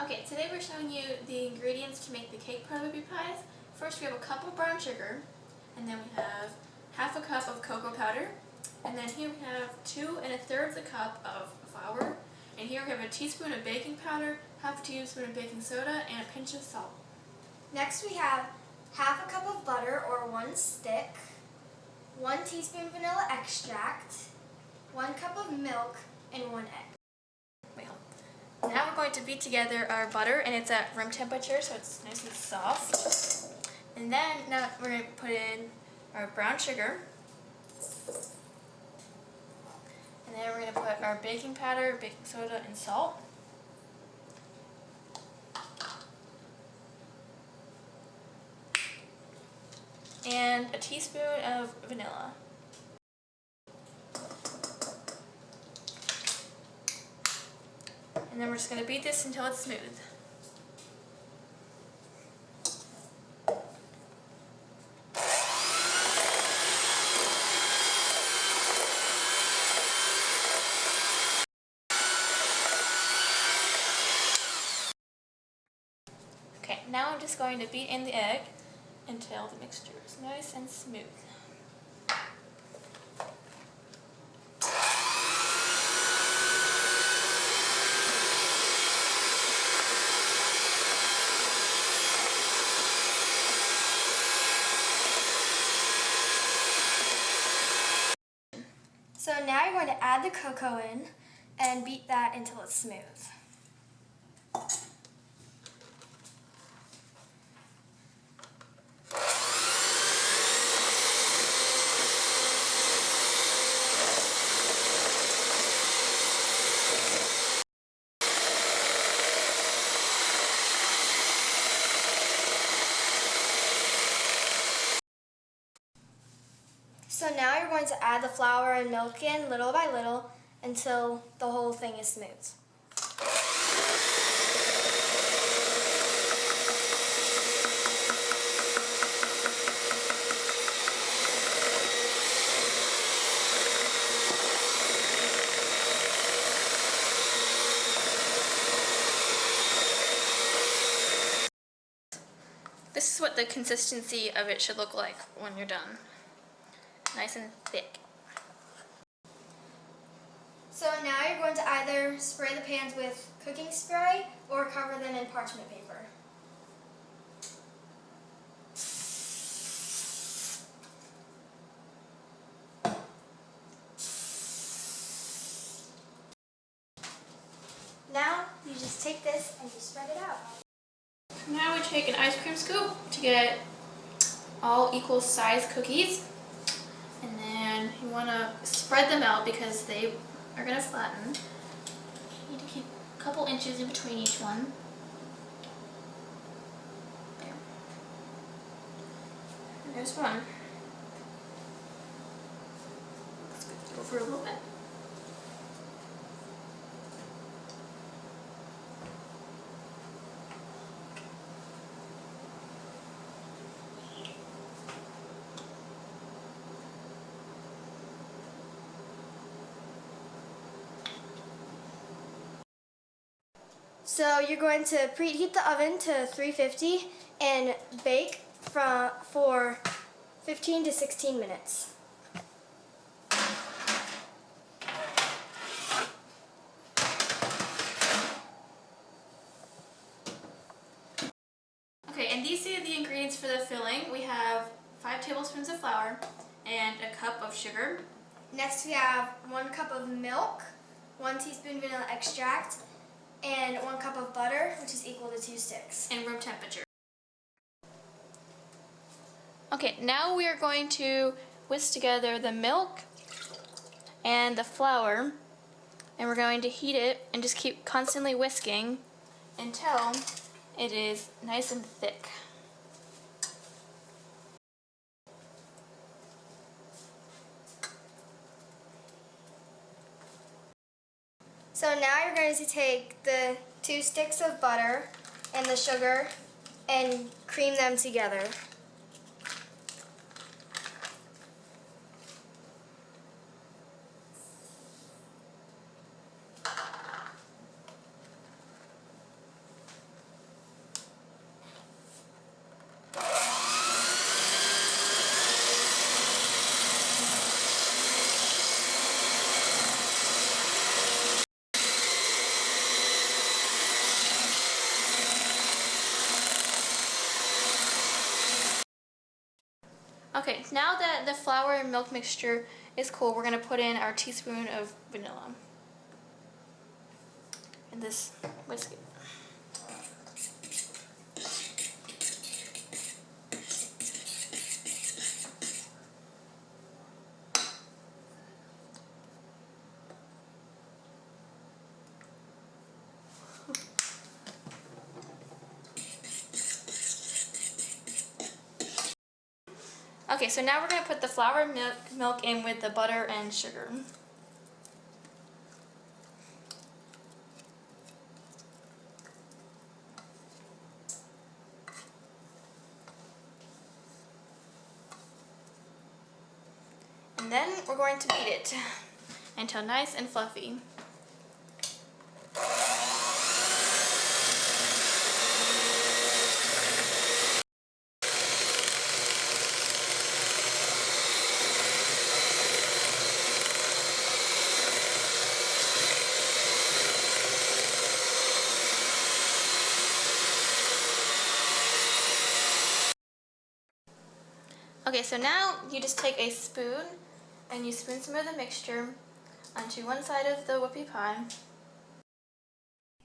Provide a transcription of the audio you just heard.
Okay, today we're showing you the ingredients to make the cake Chocolate Whoopie Pies. First we have a cup of brown sugar, and then we have half a cup of cocoa powder, and then here we have 2 1/3 cup of flour, and here we have a teaspoon of baking powder, half a teaspoon of baking soda, and a pinch of salt. Next we have half a cup of butter or 1 stick, 1 teaspoon vanilla extract, 1 cup of milk, and 1 egg. Now we're going to beat together our butter, and it's at room temperature, so it's nice and soft. And then now we're going to put in our brown sugar. And then we're going to put our baking powder, baking soda, and salt. And a teaspoon of vanilla. And then we're just going to beat this until it's smooth. Okay, now I'm just going to beat in the egg until the mixture is nice and smooth. So now you're going to add the cocoa in and beat that until it's smooth. So now you're going to add the flour and milk in little by little until the whole thing is smooth. This is what the consistency of it should look like when you're done. Nice and thick. So now you're going to either spray the pans with cooking spray or cover them in parchment paper. Now you just take this and you spread it out. Now we take an ice cream scoop to get all equal size cookies. And then you want to spread them out because they are going to flatten. You need to keep a couple inches in between each one. There. And there's one. Let's go over a little bit. So you're going to preheat the oven to 350 and bake for 15 to 16 minutes. Okay, and these are the ingredients for the filling. We have 5 tablespoons of flour and a cup of sugar. Next we have 1 cup of milk, 1 teaspoon vanilla extract, and 1 cup of butter, which is equal to 2 sticks. And room temperature. Okay, now we are going to whisk together the milk and the flour, and we're going to heat it and just keep constantly whisking until it is nice and thick. So now you're going to take the 2 sticks of butter and the sugar and cream them together. now that the flour and milk mixture is cool, we're going to put in our teaspoon of vanilla and this whisk it. Okay, so now we're going to put the flour and milk in with the butter and sugar. And then we're going to beat it until nice and fluffy. Okay, so now you just take a spoon and you spoon some of the mixture onto one side of the whoopie pie.